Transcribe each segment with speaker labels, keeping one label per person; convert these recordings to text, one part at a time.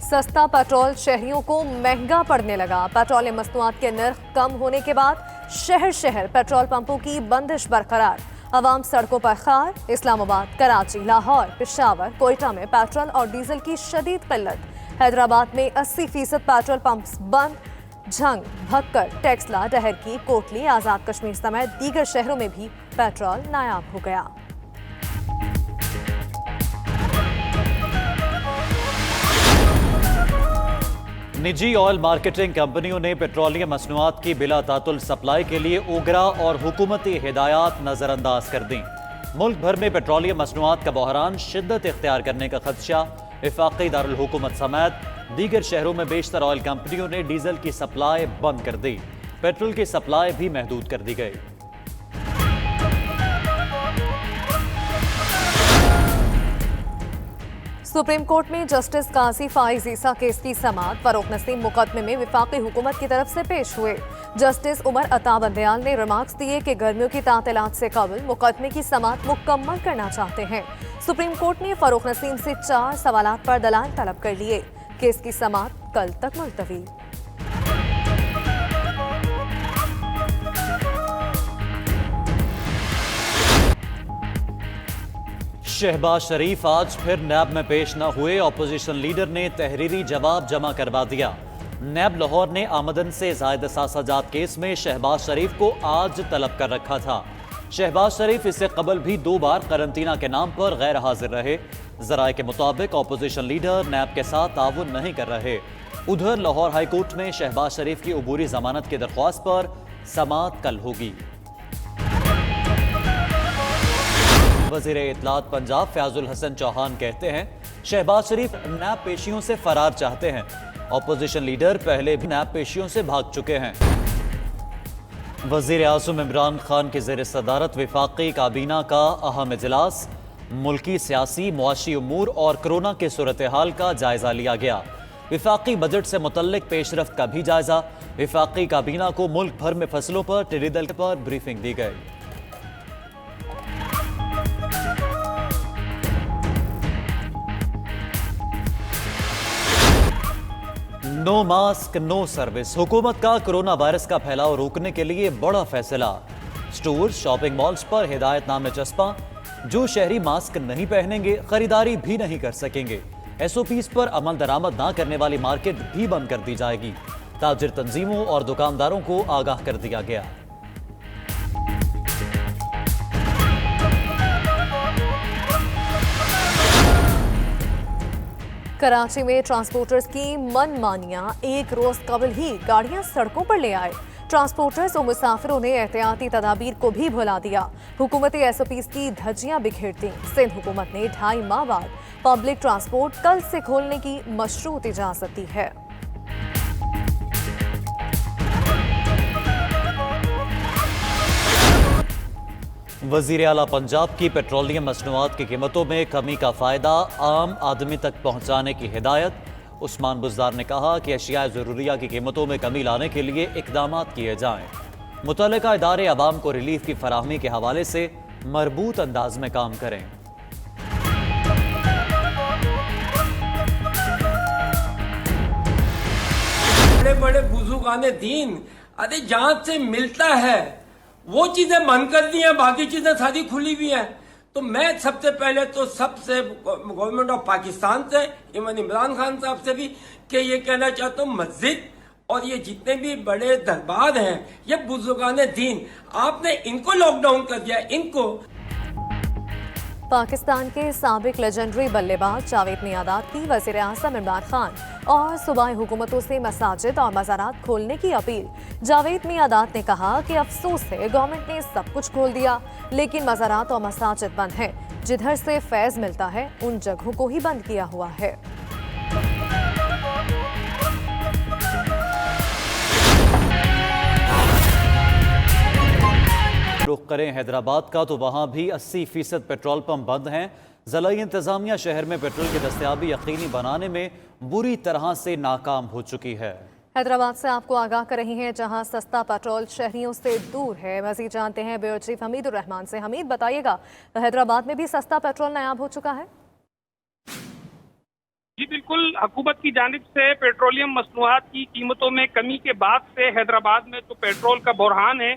Speaker 1: सस्ता पेट्रोल शहरियों को महंगा पड़ने लगा। पेट्रोलियम मसनूआत के नर्ख कम होने के बाद शहर शहर पेट्रोल पंपों की बंदिश बरकरार। अवाम सड़कों पर खार। इस्लामाबाद, कराची, लाहौर, पेशावर, कोयटा में पेट्रोल और डीजल की शदीद किल्लत। हैदराबाद में 80% पेट्रोल पंप्स बंद। झंग, भक्कर, टेक्सला, डहरकी, कोटली, आजाद कश्मीर समेत दीगर शहरों में भी पेट्रोल नायाब हो गया।
Speaker 2: निजी ऑयल मार्केटिंग कंपनियों ने पेट्रोलियम मसनूआत की बिला तातुल सप्लाई के लिए ओगरा और हुकूमती हिदायत नजरअंदाज कर दी। मुल्क भर में पेट्रोलियम मसनूआत का बहरान शिद्दत इख्तियार करने का खदशा। वफाकी दारुल हुकूमत समेत दीगर शहरों में बेशतर ऑयल कंपनियों ने डीजल की सप्लाई बंद कर दी। पेट्रोल की सप्लाई भी महदूद कर दी गई।
Speaker 1: सुप्रीम कोर्ट में जस्टिस काजी फाइज ईसा केस की समाअत। फरोख नसीम मुकदमे में वफाकी हुकूमत की तरफ से पेश हुए। जस्टिस उमर अता बंदयाल ने रिमार्क्स दिए कि गर्मियों की तातीलात से कबल मुकदमे की समाअत मुकम्मल करना चाहते हैं। सुप्रीम कोर्ट ने फरोख नसीम से 4 सवालात पर दलाल तलब कर लिए। केस की समाअत कल तक मुलतवी।
Speaker 2: शहबाज शरीफ आज फिर नैब में पेश न हुए। अपोजिशन लीडर ने तहरीरी जवाब जमा करवा दिया। नैब लाहौर ने आमदन से ज़ायद सासाजात केस में शहबाज शरीफ को आज तलब कर रखा था। शहबाज शरीफ इससे कबल भी 2 बार करंतना के नाम पर गैर हाजिर रहे। जराये के मुताबिक अपोजिशन लीडर नैब के साथ ताउन नहीं कर रहे। उधर लाहौर हाई कोर्ट में शहबाज शरीफ की अबूरी जमानत की दरख्वास्त पर समाअत कल होगी। वज़ीर इत्तलात पंजाब फयाजुल हसन चौहान कहते हैं शहबाज शरीफ नैब पेशियों से फरार चाहते हैं। अपोजिशन लीडर पहले भी नैब पेशियों से भाग चुके हैं। वज़ीर आज़म इमरान खान की ज़ेर सदारत वफाकी काबीना का अहम इजलास। मुल्की सियासी मुआशी उमूर और कोरोना के सूरत हाल का जायजा लिया गया। वफाकी बजट से मुतल्लिक पेशरफ्त का भी जायजा। वफाकी काबीना को मुल्क भर में फसलों पर टिड्डी दल पर ब्रीफिंग दी गई। No mask no service. हुकूमत का कोरोना वायरस का फैलाव रोकने के लिए बड़ा फैसला। स्टोर, शॉपिंग मॉल्स पर हिदायतनामे चस्पा। जो शहरी मास्क नहीं पहनेंगे खरीदारी भी नहीं कर सकेंगे। SOPs पर अमल दरामद ना करने वाली मार्केट भी बंद कर दी जाएगी। ताजिर तंजीमों और दुकानदारों को आगाह कर दिया गया।
Speaker 1: कराची में ट्रांसपोर्टर्स की मनमानियां। एक रोज कबल ही गाड़ियां सड़कों पर ले आए। ट्रांसपोर्टर्स और मुसाफिरों ने एहतियाती तदाबीर को भी भुला दिया। हुकूमती SOPs की धज्जियां बिखेर दी। सिंध हुकूमत ने 2.5 माह बाद पब्लिक ट्रांसपोर्ट कल से खोलने की मशरूत इजाजत दी है।
Speaker 2: वज़ीर आला पंजाब की पेट्रोलियम मसनूआत की कीमतों में कमी का फ़ायदा आम आदमी तक पहुँचाने की हिदायत। उस्मान बुज़दार ने कहा कि अशिया ज़रूरिया की कीमतों में कमी लाने के लिए इक़दाम किए जाएँ। मुतल्लिका इदारे अवाम को रिलीफ की फराहमी के हवाले से मरबूत अंदाज में काम करें।
Speaker 3: बड़े बड़े बुजुर्गाने दीन अरे जहां से मिलता है वो चीजें बंद कर दी हैं, बाकी चीजें सारी खुली हुई हैं। तो मैं सबसे पहले तो सबसे गवर्नमेंट ऑफ पाकिस्तान से इवन इमरान खान साहब से भी कि ये कहना चाहता हूँ मस्जिद और ये जितने भी बड़े दरबार हैं ये बुजुर्गाने दीन आपने इनको लॉकडाउन कर दिया। इनको
Speaker 1: पाकिस्तान के साबिक लेजेंडरी बल्लेबाज जावेद मियादाद की वज़ीर आज़म इमरान खान और सूबाई हुकूमतों से मसाजिद और मज़ारात खोलने की अपील। जावेद मियादाद ने कहा कि अफसोस है गवर्नमेंट ने सब कुछ खोल दिया लेकिन मज़ारात और मसाजिद बंद हैं। जिधर से फैज़ मिलता है उन जगहों को ही बंद किया हुआ है।
Speaker 2: रुख करें हैदराबाद का तो वहाँ भी 80% पेट्रोल पंप बंद हैं। ज़िला इंतज़ामिया शहर में पेट्रोल की दस्तयाबी यकीनी बनाने में बुरी तरह से नाकाम हो चुकी है।
Speaker 1: हैदराबाद से आपको आगाह कर रही हैं जहां सस्ता पेट्रोल शहरियों से दूर है। मजीद जानते हैं ब्यूरो चीफ हमीद उर रहमान से। हमीद, बताइएगा, हैदराबाद में भी सस्ता पेट्रोल नायाब हो चुका है?
Speaker 4: जी बिल्कुल, हुकूमत की जानिब से पेट्रोलियम मसनूआत की कीमतों में कमी के बाद से हैदराबाद में जो पेट्रोल का बुरहान है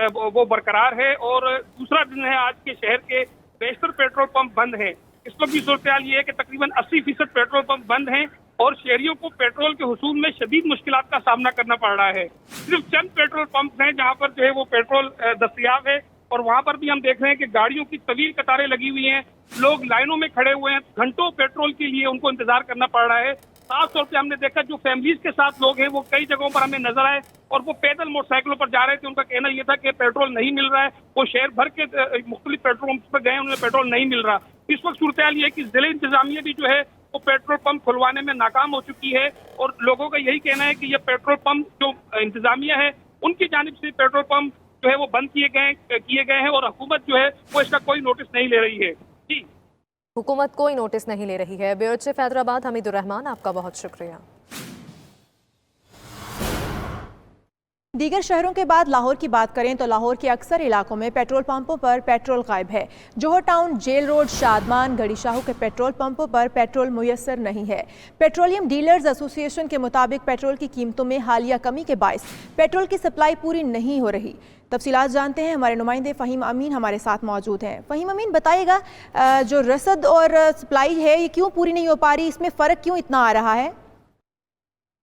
Speaker 4: वो बरकरार है और दूसरा दिन है आज के शहर के बेशतर पेट्रोल पंप बंद हैं। इस वक्त की सूरत हाल ये है कि तकरीबन 80% पेट्रोल पंप बंद हैं और शहरियों को पेट्रोल के हुसूल में शदीद मुश्किलात का सामना करना पड़ रहा है। सिर्फ चंद पेट्रोल पंप हैं जहाँ पर जो है वो पेट्रोल दस्तयाब है और वहाँ पर भी हम देख रहे हैं कि गाड़ियों की तवील कतारें लगी हुई हैं, लोग लाइनों में खड़े हुए हैं, घंटों पेट्रोल के लिए उनको इंतजार करना पड़ रहा है। खास तौर पे हमने देखा जो फैमिलीज के साथ लोग हैं वो कई जगहों पर हमें नजर आए और वो पैदल मोटरसाइकिलों पर जा रहे थे। उनका कहना यह था कि पेट्रोल नहीं मिल रहा है। वो शहर भर के मुख्तलिफ पेट्रोल पंप पर गए, उन्हें पेट्रोल नहीं मिल रहा। इस वक्त सूरत हाल ये है कि जिले इंतजामिया भी जो है वो पेट्रोल पंप खुलवाने में नाकाम हो चुकी है और लोगों का यही कहना है कि ये पेट्रोल पंप जो इंतजामिया है उनकी जानिब से पेट्रोल पंप जो है वो बंद किए गए हैं और हुकूमत जो है वो इसका कोई नोटिस नहीं ले रही है। जी,
Speaker 1: हुकूमत कोई नोटिस नहीं ले रही है। ब्यूरो चीफ हैदराबाद हमीदुर रहमान, आपका बहुत शुक्रिया।
Speaker 5: दीगर शहरों के बाद लाहौर की बात करें तो लाहौर के अक्सर इलाकों में पेट्रोल पंपों पर पेट्रोल गायब है। जोहर टाउन, जेल रोड, शादमान, गड़ी शाहू के पेट्रोल पंपों पर पेट्रोल मुयस्सर नहीं है। पेट्रोलियम डीलर्स एसोसिएशन के मुताबिक पेट्रोल की कीमतों में हालिया कमी के बायस पेट्रोल की सप्लाई पूरी नहीं हो रही। तफसीलात जानते हैं, हमारे नुमाइंदे फ़हीम अमीन हमारे साथ मौजूद हैं। फ़हीम अमीन, बताइएगा जो रसद और सप्लाई है ये क्यों पूरी नहीं हो पा रही, इसमें फ़र्क क्यों इतना आ रहा है?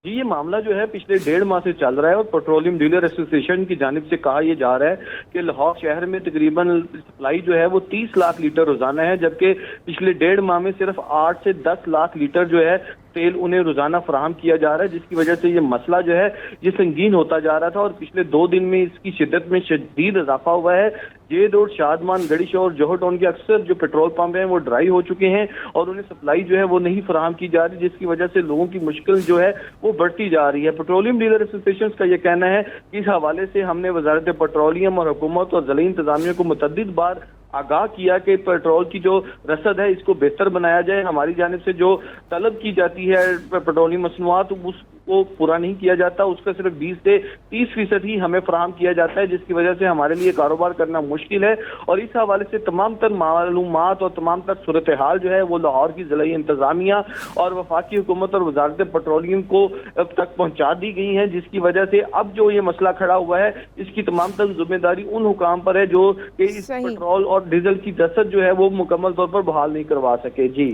Speaker 6: जी, ये मामला जो है पिछले 1.5 माह से चल रहा है और पेट्रोलियम डीलर एसोसिएशन की जानिब से कहा यह जा रहा है कि लाहौर शहर में तकरीबन सप्लाई जो है वो 30 लाख लीटर रोजाना है, जबकि पिछले 1.5 माह में सिर्फ 8 से 10 लाख लीटर जो है तेल उन्हें रोजाना फराहम किया जा रहा है, जिसकी वजह से ये मसला जो है ये संगीन होता जा रहा था और पिछले 2 दिन में इसकी शिद्दत में शदीद इजाफा हुआ है। जे रोड, शादमान, गड़ी शाह और जोहर टाउन के अक्सर जो पेट्रोल पंप हैं वो ड्राई हो चुके हैं और उन्हें सप्लाई जो है वो नहीं फराहम की जा रही, जिसकी वजह से लोगों की मुश्किल जो है वो बढ़ती जा रही है। पेट्रोलियम डीलर एसोसिएशन का ये कहना है कि इस हवाले से हमने वजारत पेट्रोलियम और हुकूमत और ज़िला इंतजामिया को मुतअद्दिद बार आगाह किया कि पेट्रोल की जो रसद है इसको बेहतर बनाया जाए। हमारी जानिब से जो तलब की जाती है पेट्रोलियम मसनूआत उसको पूरा नहीं किया जाता, उसका सिर्फ 20 से 30% ही हमें फराहम किया जाता है, जिसकी वजह से हमारे लिए कारोबार करना मुश्किल है। और इस हवाले से तमाम तर मालूमात और तमाम तर सूरत हाल जो है वो लाहौर की ज़िला इंतजामिया और वफाकी हुकूमत और वजारत पेट्रोलियम को अब तक पहुँचा दी गई है, जिसकी वजह से अब जो ये मसला खड़ा हुआ है इसकी तमाम तर जिम्मेदारी उन हुकाम पर है जो कि इस पेट्रोल और डीजल की रसद जो है वो मुकम्मल तौर पर बहाल नहीं करवा सके। जी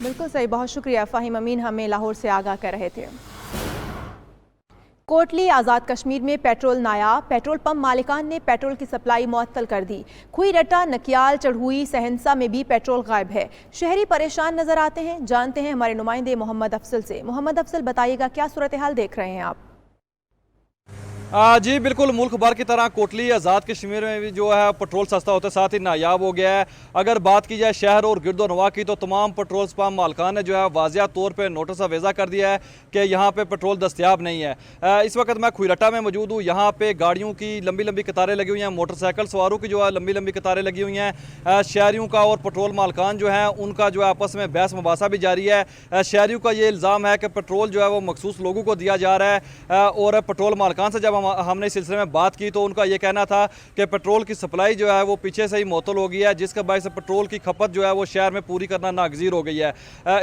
Speaker 5: बिल्कुल सही, बहुत शुक्रिया। फ़हीम अमीन हमें लाहौर से आगाह कर रहे थे। कोटली आज़ाद कश्मीर में पेट्रोल नायाब, पेट्रोल पंप मालिकान ने पेट्रोल की सप्लाई मुअत्तल कर दी। खुई रट्टा, नकियाल, चढ़ुई, सहनसा में भी पेट्रोल गायब है। शहरी परेशान नजर आते हैं। जानते हैं हमारे नुमाइंदे मोहम्मद अफसल से। मोहम्मद अफसल, बताइएगा क्या सूरत हाल देख रहे हैं आप?
Speaker 7: जी बिल्कुल, मुल्क भर की तरह कोटली आज़ाद कश्मीर में भी जो है पेट्रोल सस्ता होते साथ ही नायाब हो गया है। अगर बात की जाए शहर और गिरदोनवा की तो तमाम पेट्रोल पंप मालकान ने जो है वाज़िया तौर पे नोटिस अवेज़ा कर दिया है कि यहाँ पे पेट्रोल दस्तयाब नहीं है। इस वक्त मैं खुईरट्टा में मौजूद हूँ। यहाँ पे गाड़ियों की लंबी लंबी कतारें लगी हुई हैं, मोटरसाइकिल सवारों की जो है लंबी लंबी कतारें लगी हुई हैं। शहरियों का और पेट्रोल मालकान जो है उनका जो है आपस में बहस मुबासा भी जारी है। शहरियों का ये इल्ज़ाम है कि पेट्रोल जो है वो मखसूस लोगों को दिया जा रहा है और पेट्रोल मालकान से जब हमने इस सिलसिले में बात की तो उनका यह कहना था कि पेट्रोल की सप्लाई जो है वो पीछे से ही मुअत्तल हो गई है, जिसके बायस पेट्रोल की खपत जो है वो शहर में पूरी करना नागजीर हो गई है।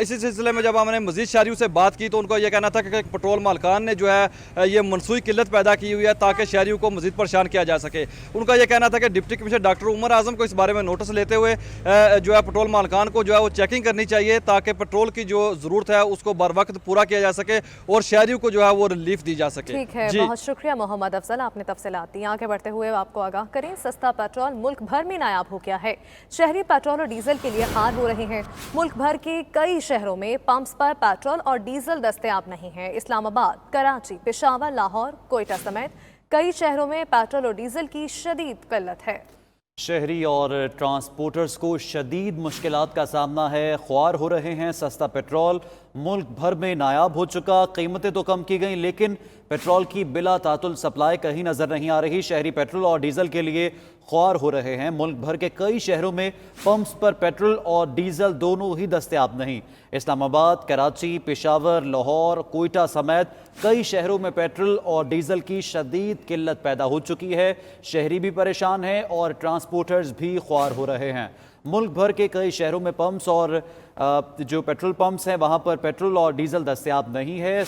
Speaker 7: इसी सिलसिले में जब हमने मजीद शहरियों से बात की तो उनका यह कहना था कि पेट्रोल मालकान ने जो है ये मनसूई किल्लत पैदा की हुई है ताकि शहरियों को मजीद परेशान किया जा सके। उनका यह कहना था कि डिप्टी कमिश्नर डॉक्टर उमर आजम को इस बारे में नोटिस लेते हुए जो है पेट्रोल मालकान को जो है वो चेकिंग करनी चाहिए ताकि पेट्रोल की जो ज़रूरत है उसको बर वक्त पूरा किया जा सके और शहरियों को जो है वो रिलीफ दी जा सके।
Speaker 1: ठीक है, बहुत शुक्रिया मोहम्मद अफसल, आपने तफसीलात दी। आगे बढ़ते हुए आपको आगाह करें, सस्ता पेट्रोल मुल्क भर में नायाब हो गया है। शहरी पेट्रोल और डीजल के लिए खार हो रहे हैं। मुल्क भर के कई शहरों में पंप्स पर पेट्रोल और डीजल दस्तयाब नहीं है। इस्लामाबाद, कराची, पेशावर, लाहौर, कोयटा समेत कई शहरों में पेट्रोल और डीजल की शदीद किल्लत है।
Speaker 2: शहरी और ट्रांसपोर्टर्स को शदीद मुश्किलात का सामना है। ख्वार हो रहे हैं। सस्ता पेट्रोल मुल्क भर में नायाब हो चुका। कीमतें तो कम की गई लेकिन पेट्रोल की बिला तातुल सप्लाई कहीं नजर नहीं आ रही। शहरी पेट्रोल और डीजल के लिए ख्वार हो रहे हैं। मुल्क भर के कई शहरों में पंप्स पर पेट्रोल और डीजल दोनों ही दस्तयाब नहीं। इस्लामाबाद, कराची, पेशावर, लाहौर, कोयटा समेत कई शहरों में पेट्रोल और डीजल की शदीद किल्लत पैदा हो चुकी है। शहरी भी परेशान हैं और ट्रांसपोर्टर्स भी ख्वार हो रहे हैं। मुल्क भर के कई शहरों में पंप्स और जो पेट्रोल पंप्स हैं वहां पर पेट्रोल और डीजल दस्तयाब नहीं है।